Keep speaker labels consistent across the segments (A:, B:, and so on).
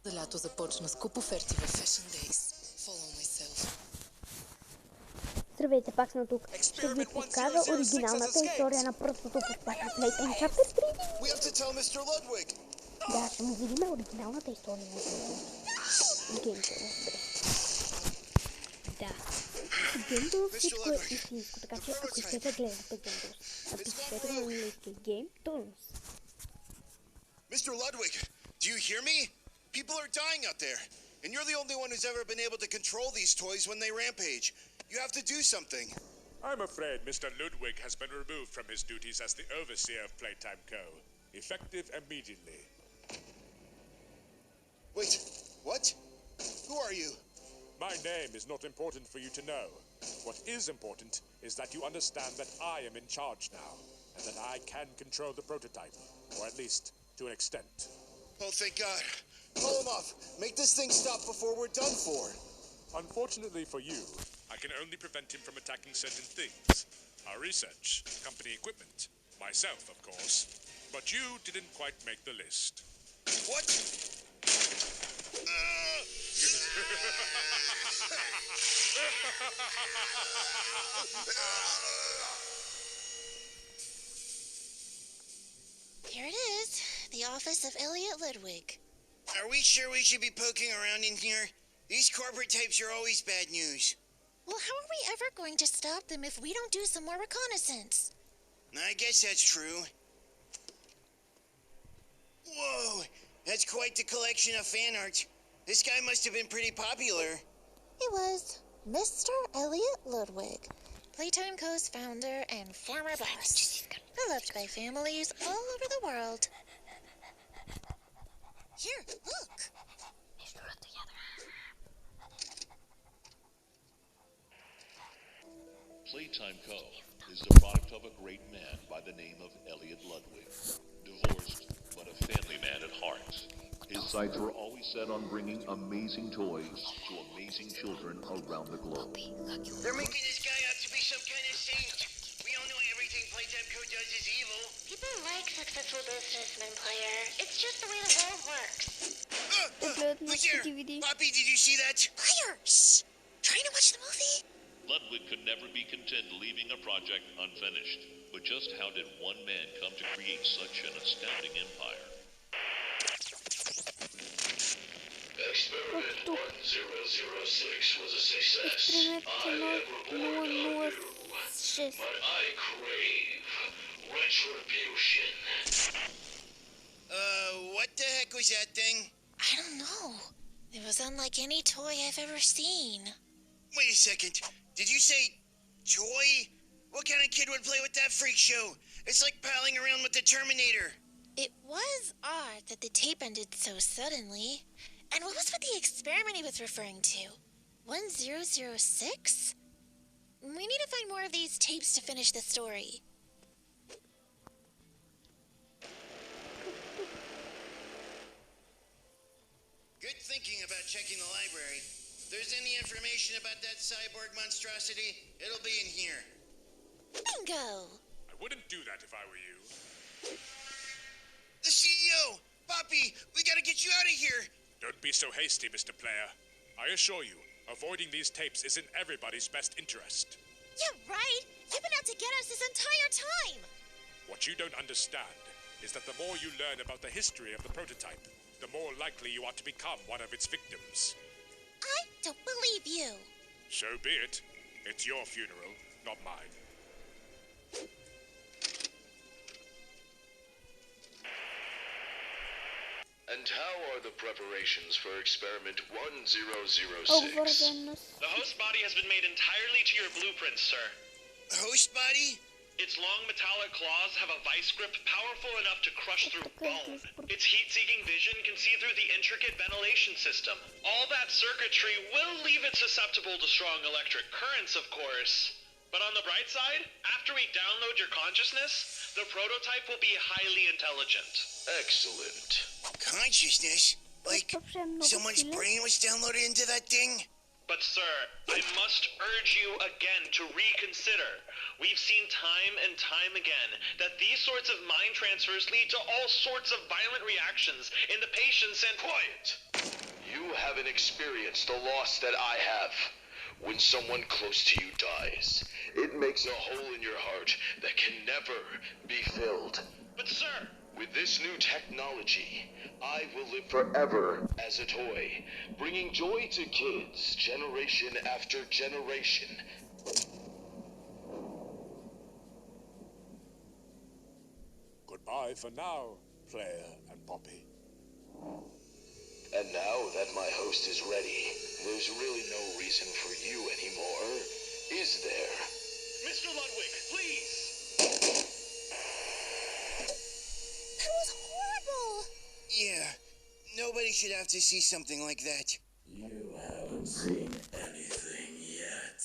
A: За лято започна с куп оферти в Fashion Days. Follow myself.
B: Здравейте, пак сме тук. Ще ви покажа оригиналната история на пръстото под Playtime Chapter 3. Да, ще му видим оригиналната история на Геймто. Да. Геймто всичко е истинско, така че ако искате да гледате Геймто, напишете го на английски Геймто.
C: Mr. Ludwig, do you hear me? People are dying out there, and you're the only one who's ever been able to control these toys when they rampage. You have to do something.
D: I'm afraid Mr. Ludwig has been removed from his duties as the overseer of Playtime Co. Effective immediately.
C: Wait, what? Who are you?
D: My name is not important for you to know. What is important is that you understand that I am in charge now, and that I can control the prototype, or at least to an extent.
C: Oh, thank God. Pull him off. Make this thing stop before we're done for.
D: Unfortunately for you, I can only prevent him from attacking certain things. Our research, company equipment, myself, of course. But you didn't quite make the list.
C: What?
E: Here it is, the office of Elliot Ludwig.
C: Are we sure we should be poking around in here? These corporate types are always bad news.
E: Well, how are we ever going to stop them if we don't do some more reconnaissance?
C: I guess that's true. Whoa, that's quite the collection of fan art. This guy must have been pretty popular.
E: He was Mr. Elliot Ludwig, Playtime Co.'s founder and former boss, beloved by families all over the world. Here, look.
F: Playtime Co. is the product of a great man by the name of Elliot Ludwig. Divorced, but a family man at heart. His sights were always set on bringing amazing toys to amazing children around the globe.
C: They're making this guy out to be some kind of saint. We all know everything Playtime Co. does is evil.
G: People like successful businessmen, player. It's just the way the world works.
C: Who's there? Poppy, did you see that?
E: Player, shh! Trying to watch the movie?
F: Ludwig could never be content leaving a project unfinished. But just how did one man come to create such an astounding empire?
G: Experiment 1006 was a success. I am reborn anew, but I crave retribution.
C: What the heck was that thing?
E: I don't know. It was unlike any toy I've ever seen.
C: Wait a second. Did you say toy? What kind of kid would play with that freak show? It's like palling around with the Terminator.
E: It was odd that the tape ended so suddenly. And what was with the experiment he was referring to? 1006? We need to find more of these tapes to finish the story.
C: Good thinking about checking the library. If there's any information about that cyborg monstrosity, it'll be in here.
E: Bingo!
D: I wouldn't do that if I were you.
C: The CEO! Poppy, we gotta get you out of here!
D: Don't be so hasty, Mr. Player. I assure you, avoiding these tapes is in everybody's best interest.
E: Yeah, right! You've been out to get us this entire time!
D: What you don't understand is that the more you learn about the history of the prototype, the more likely you are to become one of its victims.
E: I don't believe you!
D: So be it. It's your funeral, not mine.
G: And how are the preparations for experiment 1006?
H: The host body has been made entirely to your blueprints, sir.
C: Host body?
H: Its long metallic claws have a vice grip powerful enough to crush through bone. Its heat-seeking vision can see through the intricate ventilation system. All that circuitry will leave it susceptible to strong electric currents, of course. But on the bright side, after we download your consciousness, the prototype will be highly intelligent.
G: Excellent.
C: Consciousness? Like, someone's brain was downloaded into that thing?
H: But sir, I must urge you again to reconsider. We've seen time and time again that these sorts of mind transfers lead to all sorts of violent reactions in the patients and—
G: Quiet! You haven't experienced the loss that I have. When someone close to you dies, it makes a hole in your heart that can never be filled.
H: But sir,
G: With this new technology, I will live forever as a toy, bringing joy to kids generation after generation.
D: Goodbye for now, Player and Poppy.
G: And now that my host is ready, there's really no reason for you anymore, is there?
H: Mr. Ludwig, please!
E: That was horrible!
C: Yeah, nobody should have to see something like that.
I: You haven't seen anything yet.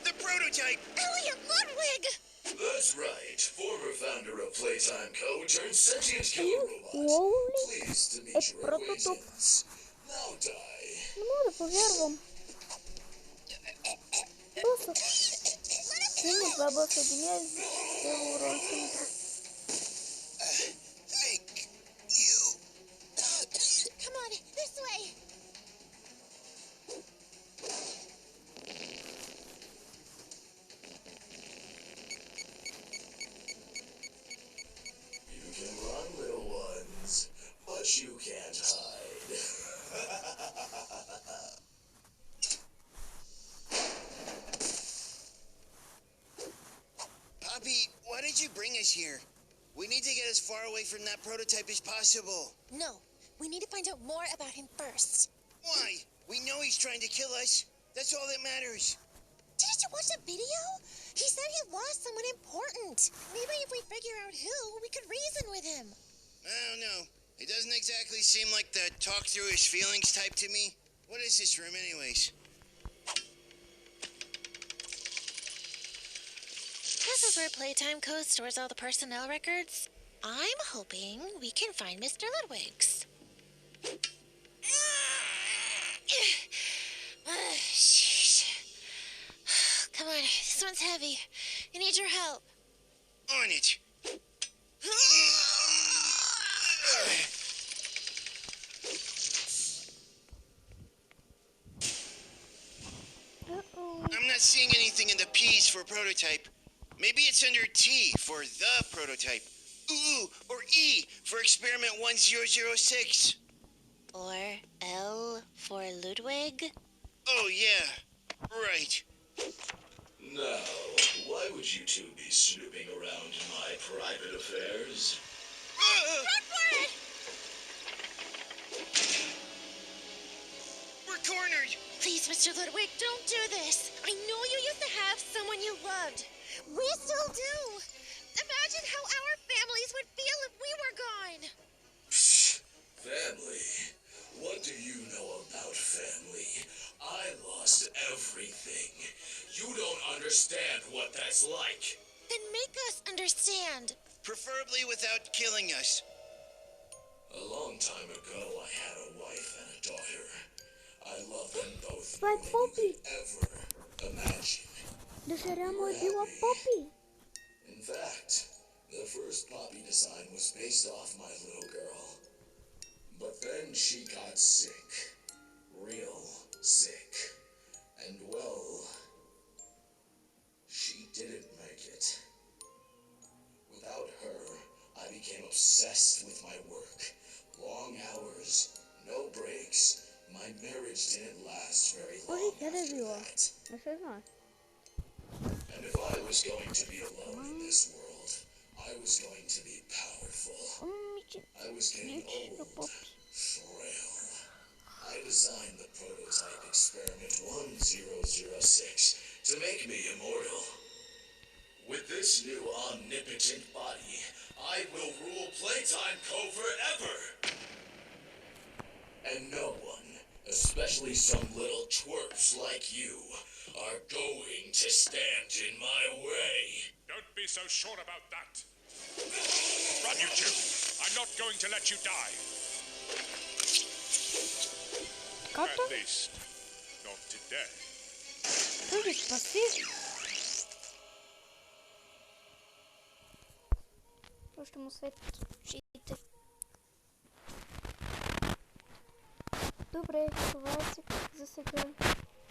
C: The prototype!
E: Elliot Ludwig!
I: That's right. Former founder of Playtime Co. turned sentient killer robot.
B: Holy,
I: Pleased to meet
B: it's
I: your
B: prototype.
I: acquaintance. Now die.
B: Не мога да повярвам. Просто силно баба съединяет с
C: Thank you.
E: Come on, this way!
I: You can run, little ones, but you can't hide.
C: Poppy, why did you bring us here? We need to get as far away from that prototype as possible.
E: No, we need to find out more about him first.
C: Why? We know he's trying to kill us. That's all that matters.
E: Didn't you watch the video? He said he lost someone important. Maybe if we figure out who, we could reason with him.
C: I don't know. It doesn't exactly seem like the talk through his feelings type to me. What is this room anyways?
E: This is where Playtime Co. stores all the personnel records. I'm hoping we can find Mr. Ludwig's. Sheesh. Come on, this one's heavy. I need your help.
C: On it. I'm not seeing anything in the P's for prototype. Maybe it's under T for the prototype. Ooh, or E for experiment 1006.
E: Or L for Ludwig.
C: Oh, yeah. Right.
I: Now, why would you two be snooping around in my private affairs?
E: Run for it!
C: We're cornered.
E: Please, Mr. Ludwig, don't do this. I know you used to have someone you loved. We still do. Imagine how our families would feel if we were gone.
I: Psh, family? What do you know about family? I lost everything. You don't understand what that's like.
E: Then make us understand.
C: Preferably without killing us.
I: A long time ago, I had a wife and a daughter. I loved them both
B: Like
I: more than
B: Poppy.
I: you could ever imagine.
B: Дошеря му е била Попи.
I: In fact, the first Poppy design was based off my little girl. But then she got sick. Real sick. And well, she didn't make it. Without her, I became obsessed with my work. Long hours, no breaks. My marriage didn't last very long
B: Ой, я
I: after
B: добила.
I: that.
B: Не sé знаю.
I: And if I was going to be alone in this world, I was going to be powerful. I was getting old, frail. I designed the prototype experiment 1006 to make me immortal. With this new omnipotent body, I will rule Playtime Co. forever. And no one, especially some little twerps like you, are going to stand in my way.
D: Don't be so sure about that. Run, you two. I'm not going to let you die.
B: Как-то
D: At least, not today.
B: люди спасли. Слушай, ему свет читы. Добре, това е за сега.